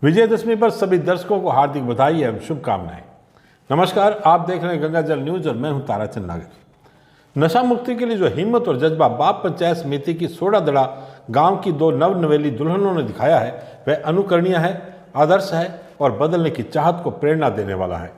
विजयदशमी पर सभी दर्शकों को हार्दिक बधाई एवं शुभकामनाएं। नमस्कार, आप देख रहे हैं गंगाजल न्यूज और मैं हूं ताराचंद नागर। नशा मुक्ति के लिए जो हिम्मत और जज्बा बाप पंचायत समिति की सोडादड़ा गांव की दो नवनवेली दुल्हनों ने दिखाया है, वह अनुकरणीय है, आदर्श है और बदलने की चाहत को प्रेरणा देने वाला है।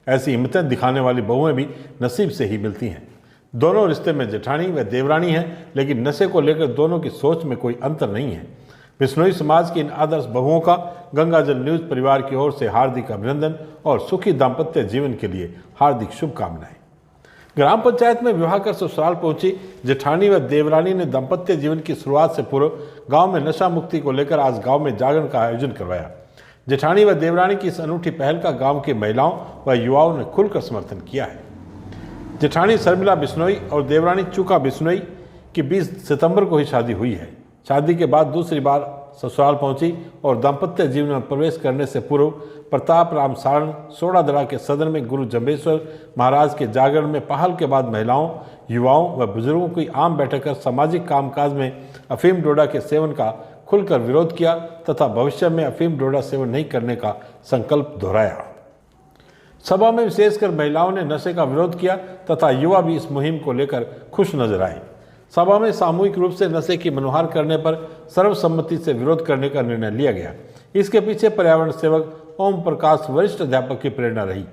ऐसी हिम्मतें दिखाने वाली बहुएं भी नसीब से ही मिलती हैं। दोनों रिश्ते में जेठानी व देवरानी हैं, लेकिन नशे को लेकर दोनों की सोच में कोई अंतर नहीं है। बिश्नोई समाज की इन आदर्श बहुओं का गंगाजल न्यूज परिवार की ओर से हार्दिक अभिनंदन और सुखी दाम्पत्य जीवन के लिए हार्दिक शुभकामनाएं। ग्राम पंचायत में विवाह कर ससुराल पहुंची जेठानी व देवरानी ने दाम्पत्य जीवन की शुरुआत से पूर्व गांव में नशा मुक्ति को लेकर आज गांव में जागरण का आयोजन करवाया। जेठानी व देवरानी की इस अनूठी पहल का गांव की महिलाओं व युवाओं ने खुलकर समर्थन किया है। जेठानी शर्मिला बिश्नोई और देवरानी चूका बिश्नोई की 20 सितंबर को ही शादी हुई है। शादी के बाद दूसरी बार ससुराल पहुंची और दाम्पत्य जीवन में प्रवेश करने से पूर्व प्रताप राम सारण सोडादड़ा के सदन में गुरु जम्बेश्वर महाराज के जागरण में पहल के बाद महिलाओं, युवाओं व बुजुर्गों की आम बैठक कर सामाजिक कामकाज में अफीम डोडा के सेवन का खुलकर विरोध किया तथा भविष्य में अफीम डोडा सेवन नहीं करने का संकल्प दोहराया। सभा में विशेषकर महिलाओं ने नशे का विरोध किया तथा युवा भी इस मुहिम को लेकर खुश नजर आए। सभा में सामूहिक रूप से नशे की मनोहार करने पर सर्वसम्मति से विरोध करने का निर्णय लिया गया। इसके पीछे पर्यावरण सेवक ओम प्रकाश वरिष्ठ अध्यापक की प्रेरणा रही।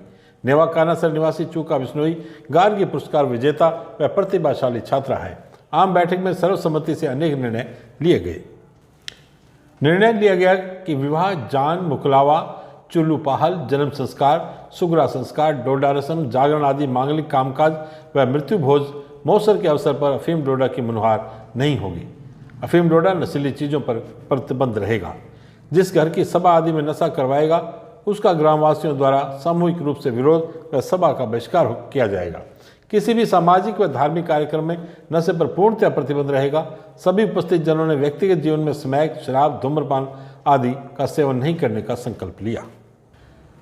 नेवा कानासर निवासी चूका बिश्नोई गार्गी पुरस्कार विजेता व प्रतिभाशाली छात्रा है। आम बैठक में सर्वसम्मति से अनेक निर्णय लिया गया कि विवाह, जान मुकलावा, चुल्लू पहल, जन्म संस्कार, सुगरा संस्कार, डोडा रस्म, जागरण आदि मांगलिक कामकाज व मृत्यु भोज मौसर के अवसर पर अफीम डोडा की मनोहार नहीं होगी। अफीम डोडा नशीली चीज़ों पर प्रतिबंध रहेगा। जिस घर की सभा आदि में नशा करवाएगा उसका ग्रामवासियों द्वारा सामूहिक रूप से विरोध व सभा का बहिष्कार किया जाएगा। किसी भी सामाजिक व धार्मिक कार्यक्रम में नशे पर पूर्णतः प्रतिबंध रहेगा। सभी उपस्थित जनों ने व्यक्तिगत जीवन में स्मैक, शराब, धूम्रपान आदि का सेवन नहीं करने का संकल्प लिया।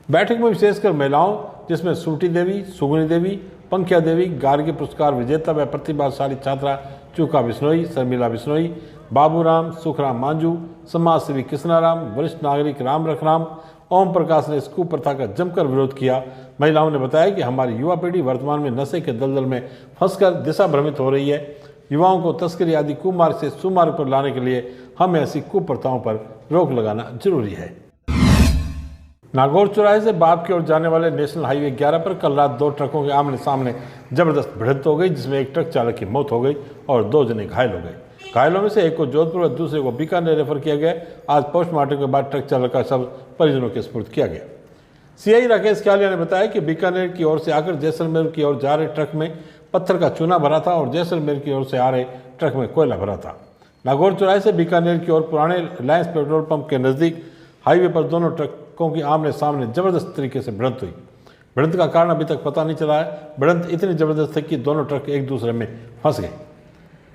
बैठक में विशेषकर महिलाओं, जिसमें सूटी देवी, सुगुनी देवी, पंख्या देवी, गार्गी पुरस्कार विजेता व प्रतिभाशाली छात्रा चूका बिश्नोई, शर्मिला बिश्नोई, बाबूराम, सुखराम मांझू, समाजसेवी कृष्णाराम, वरिष्ठ नागरिक राम रखराम, ओम प्रकाश ने इस कुप्रथा का जमकर विरोध किया। महिलाओं ने बताया कि हमारी युवा पीढ़ी वर्तमान में नशे के दलदल में फंसकर दिशा भ्रमित हो रही है। युवाओं को तस्करी आदि कुमार्ग से सुमार्ग पर लाने के लिए हमें ऐसी कुप्रथाओं पर रोक लगाना जरूरी है। नागौर चौराहे से बाप की ओर जाने वाले नेशनल हाईवे 11 पर कल रात दो ट्रकों के आमने सामने जबरदस्त भिड़ंत हो गई, जिसमें एक ट्रक चालक की मौत हो गई और 2 जने घायल हो गए। घायलों में से एक को जोधपुर और दूसरे को बीकानेर रेफर किया गया। आज पोस्टमार्टम के बाद ट्रक चालक का शव परिजनों के सुपुर्द किया गया। सीआई राकेश कालिया ने बताया कि बीकानेर की ओर से आकर जैसलमेर की ओर जा रहे ट्रक में पत्थर का चूना भरा था और जैसलमेर की ओर से आ रहे ट्रक में कोयला भरा था। नागौर चौराहे से बीकानेर की ओर पुराने रिलायंस पेट्रोल पंप के नज़दीक हाईवे पर दोनों ट्रकों की आमने सामने जबरदस्त तरीके से भिड़ंत हुई। भिड़ंत का कारण अभी तक पता नहीं चला है। भिड़ंत इतनी जबरदस्त थी कि दोनों ट्रक एक दूसरे में फंस गए।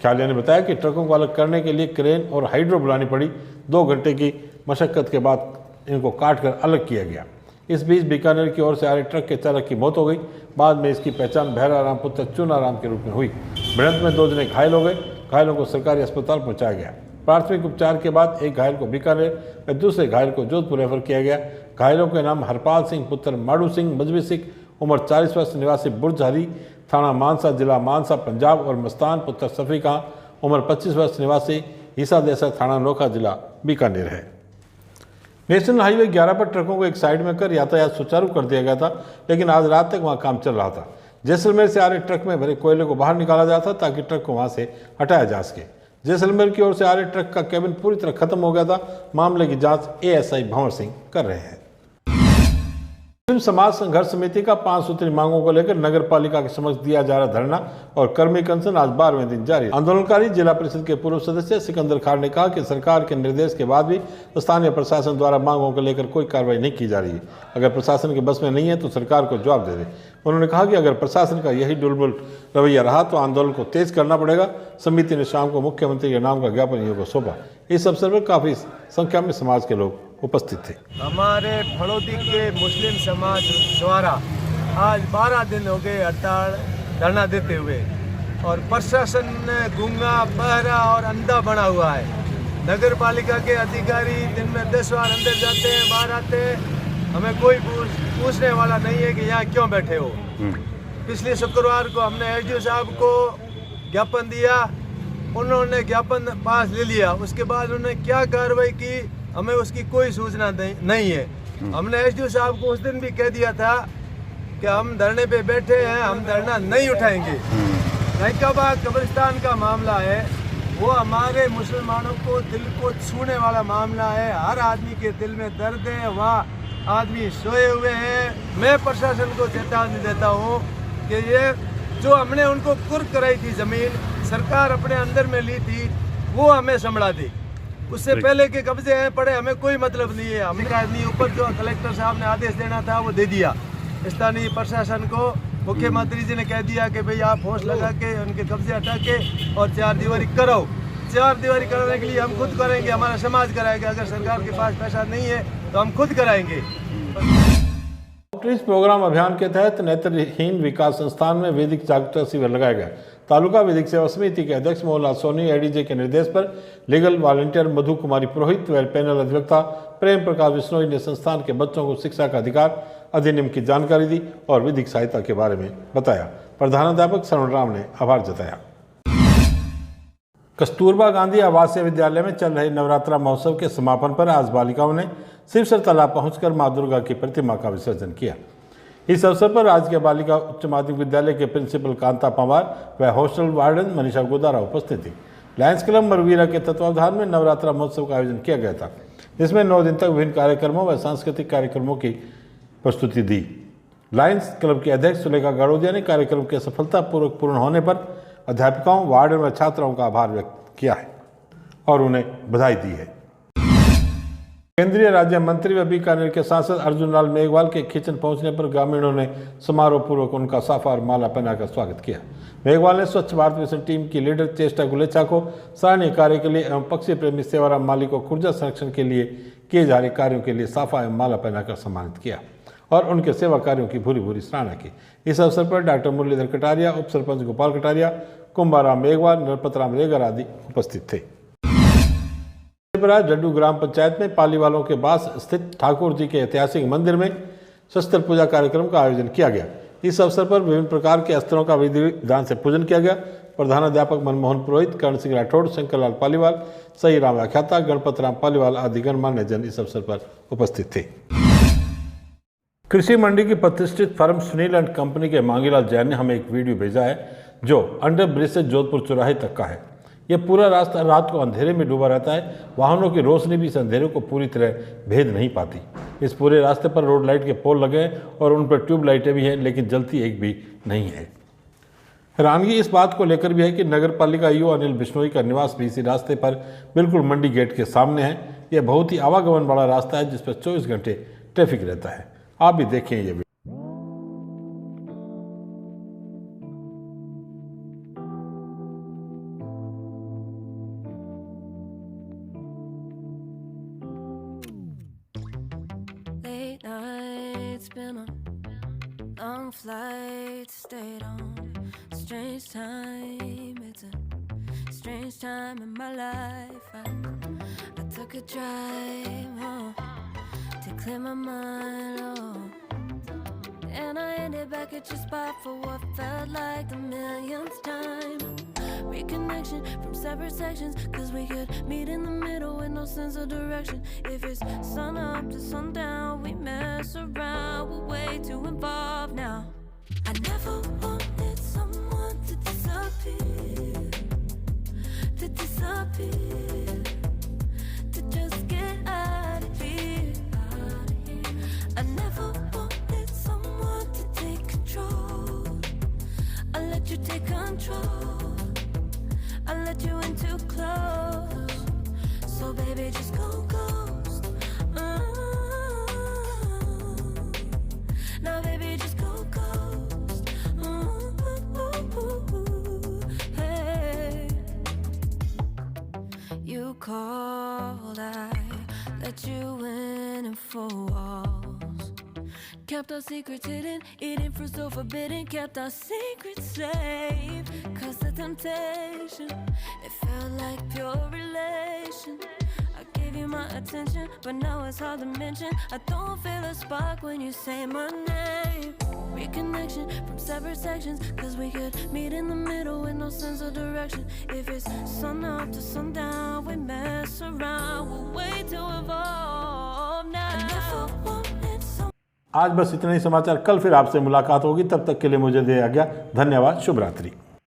ख्यालिया ने बताया कि ट्रकों को अलग करने के लिए क्रेन और हाइड्रो बुलानी पड़ी। 2 घंटे की मशक्कत के बाद इनको काट कर अलग किया गया। इस बीच बीकानेर की ओर से आ रहे ट्रक के चालक की मौत हो गई। बाद में इसकी पहचान भैराराम पुत्र चूनाराम के रूप में हुई। भिड़ंत में 2 जने घायल हो गए। घायलों को सरकारी अस्पताल पहुंचाया गया। प्राथमिक उपचार के बाद एक घायल को बीकानेर व दूसरे घायल को जोधपुर रेफर किया गया। घायलों के नाम हरपाल सिंह पुत्र माड़ू सिंह, मजबी सिंह, उम्र 40 वर्ष, निवासी बुर्ज हरी, थाना मानसा, जिला मानसा, पंजाब और मस्तान पुत्र सफीका, उम्र 25 वर्ष, निवासी हिसा देसा, थाना नोखा, जिला बीकानेर है। नेशनल हाईवे 11 पर ट्रकों को एक साइड में कर यातायात सुचारू कर दिया गया था, लेकिन आज रात तक वहां काम चल रहा था। जैसलमेर से आ रहे ट्रक में भरे कोयले को बाहर निकाला जाता था ताकि ट्रक को वहां से हटाया जा सके। जैसलमेर की ओर से आ रहे ट्रक का केबिन पूरी तरह खत्म हो गया था। मामले की जांच एएसआई भंवर सिंह कर रहे हैं। मुस्लिम समाज संघर्ष समिति का 5 सूत्री मांगों को लेकर नगर पालिका के समक्ष दिया जा रहा धरना और कर्मी अनशन आज 12वें दिन जारी। आंदोलनकारी जिला परिषद के पूर्व सदस्य सिकंदर खान ने कहा कि सरकार के निर्देश के बाद भी स्थानीय प्रशासन द्वारा मांगों को लेकर कोई कार्रवाई नहीं की जा रही है। अगर प्रशासन के बस में नहीं है तो सरकार को जवाब दे दे। उन्होंने कहा कि अगर प्रशासन का यही डुलमुल रवैया रहा तो आंदोलन को तेज करना पड़ेगा। समिति ने शाम को मुख्यमंत्री के नाम का ज्ञापन ईओ को सौंपा। इस अवसर पर काफी संख्या में समाज के लोग उपस्थित थे। हमारे फड़ौदी के मुस्लिम समाज द्वारा आज 12 दिन हो गए हड़ताल धरना देते हुए और प्रशासन गूंगा, बहरा और अंधा बना हुआ है। नगर पालिका के अधिकारी दिन में 10 बार अंदर जाते हैं, बाहर आते हैं, हमें कोई पूछने वाला नहीं है कि यहाँ क्यों बैठे हो। पिछले शुक्रवार को हमने एसडीओ साहब को ज्ञापन दिया, उन्होंने ज्ञापन पास ले लिया, उसके बाद उन्होंने क्या कार्रवाई की हमें उसकी कोई सूचना नहीं है। हमने एसडीओ साहब को उस दिन भी कह दिया था कि हम धरने पे बैठे हैं, हम धरना नहीं उठाएंगे। रैकाबाग कब्रिस्तान का मामला है, वो हमारे मुसलमानों को दिल को छूने वाला मामला है। हर आदमी के दिल में दर्द है, वह आदमी सोए हुए हैं। मैं प्रशासन को चेतावनी देता हूँ कि ये जो हमने उनको कुर्क कराई थी ज़मीन, सरकार अपने अंदर में ली थी, वो हमें संभला दी। उससे पहले के कब्जे हैं पड़े, हमें कोई मतलब नहीं है। हमने आदमी ऊपर जो कलेक्टर साहब ने आदेश देना था वो दे दिया। स्थानीय प्रशासन को मुख्यमंत्री जी ने कह दिया कि भाई आप फोर्स लगा के उनके कब्जे हटा के और 4 दीवारी करो। 4 दीवारी कराने के लिए हम खुद करेंगे, हमारा समाज कराएगा। अगर सरकार के पास पैसा नहीं है तो हम खुद कराएंगे। इस प्रोग्राम अभियान के तहत नेत्रहीन विकास संस्थान में वैदिक जागरूकता शिविर लगाया गया। तालुका विधिक सेवा समिति के अध्यक्ष मोहनलाल सोनी एडीजे के निर्देश पर लीगल वॉलंटियर मधु कुमारी पुरोहित व पैनल अधिवक्ता प्रेम प्रकाश बिश्नोई ने संस्थान के बच्चों को शिक्षा का अधिकार अधिनियम की जानकारी दी और विधिक सहायता के बारे में बताया। प्रधानाध्यापक शरण राम ने आभार जताया। कस्तूरबा गांधी आवासीय विद्यालय में चल रहे नवरात्रा महोत्सव के समापन पर आज बालिकाओं ने शिवसर तालाब पहुंचकर मां दुर्गा की प्रतिमा का विसर्जन किया। इस अवसर पर राज्य बालिका उच्च माध्यमिक विद्यालय के प्रिंसिपल कांता पवार व हॉस्टल वार्डन मनीषा गोदारा उपस्थित थी। लायंस क्लब मरवीरा के तत्वावधान में नवरात्रा महोत्सव का आयोजन किया गया था, जिसमें 9 दिन तक विभिन्न कार्यक्रमों व सांस्कृतिक कार्यक्रमों की प्रस्तुति दी। लायंस क्लब के अध्यक्ष सुलेखा गाड़ोदिया ने कार्यक्रम के सफलतापूर्वक पूर्ण होने पर अध्यापकों, वार्डन व छात्राओं का आभार व्यक्त किया है और उन्हें बधाई दी है। केंद्रीय राज्य मंत्री व बीकानेर के सांसद अर्जुन लाल मेघवाल के किचन पहुंचने पर ग्रामीणों ने समारोह पूर्वक उनका साफा और माला पहनाकर स्वागत किया। मेघवाल ने स्वच्छ भारत मिशन टीम की लीडर चेष्टा गुलेचा को सराहनीय कार्य के लिए एवं पक्षी प्रेमी सेवाराम माली को खुर्जा संरक्षण के लिए किए जा रहे कार्यों के लिए साफा एवं माला पहनाकर सम्मानित किया और उनके सेवा कार्यों की भूरी भूरी सराहना की। इस अवसर पर डॉक्टर मुरलीधर कटारिया, उप सरपंच गोपाल कटारिया, कुंभाराम मेघवाल, नरपतराम रेगर आदि उपस्थित थे। जड्डू ग्राम पंचायत में पालीवालों के पास स्थित ठाकुर जी के ऐतिहासिक मंदिर में शस्त्र पूजा कार्यक्रम का आयोजन किया गया। इस अवसर पर विभिन्न प्रकार के अस्त्रों का विधि विधान से पूजन किया गया। प्रधानाध्यापक मनमोहन पुरोहित, कर्ण सिंह राठौड़, शंकरलाल पालीवाल, सही राम व्याख्याता, गणपत राम पालीवाल आदि गणमान्य जन इस अवसर पर उपस्थित थे। कृषि मंडी की प्रतिष्ठित फर्म सुनील एंड कंपनी के मांगीलाल जैन ने हमें एक वीडियो भेजा है जो अंडर ब्रिज से जोधपुर चौराहे तक का है। यह पूरा रास्ता रात को अंधेरे में डूबा रहता है। वाहनों की रोशनी भी इस अंधेरे को पूरी तरह भेद नहीं पाती। इस पूरे रास्ते पर रोड लाइट के पोल लगे हैं और उन पर ट्यूब लाइटें भी हैं, लेकिन जलती एक भी नहीं है। हैरानगी इस बात को लेकर भी है कि नगर पालिका ईओ अनिल बिश्नोई का निवास भी इसी रास्ते पर बिल्कुल मंडी गेट के सामने है। यह बहुत ही आवागमन वाला रास्ता है जिस पर 24 घंटे ट्रैफिक रहता है। आप भी देखें ये video. Been a long flight, stayed on strange time. It's a strange time in my life. I took a drive home to clear my mind, and I ended back at your spot for what felt like the millionth time. Reconnection from separate sections, cause we could meet in the middle with no sense of direction. If it's sun up to sundown, we mess around, we're way too involved now. I never wanted someone to disappear, to just get out of here. I never wanted someone to take control. I let you take control, I let you in too close. So baby, just go ghost. Now baby, just go ghost. Hey, you called, I let you in and 4 walls. Kept our secrets hidden, eating fruit so forbidden. Kept our secrets safe, cause the temptation, it felt like pure relation. my attention, but now it's hard to mention. I don't feel a spark when you say my name. Reconnection from separate sections, cause we could meet in the middle with no sense of direction. If it's sun up to sundown, we mess around, we'll wait to evolve now. I never wanted so आज बस इतना ही समाचार। कल फिर आपसे मुलाकात होगी, तब तक के लिए मुझे दे आज्ञा। धन्यवाद। शुभ रात्रि।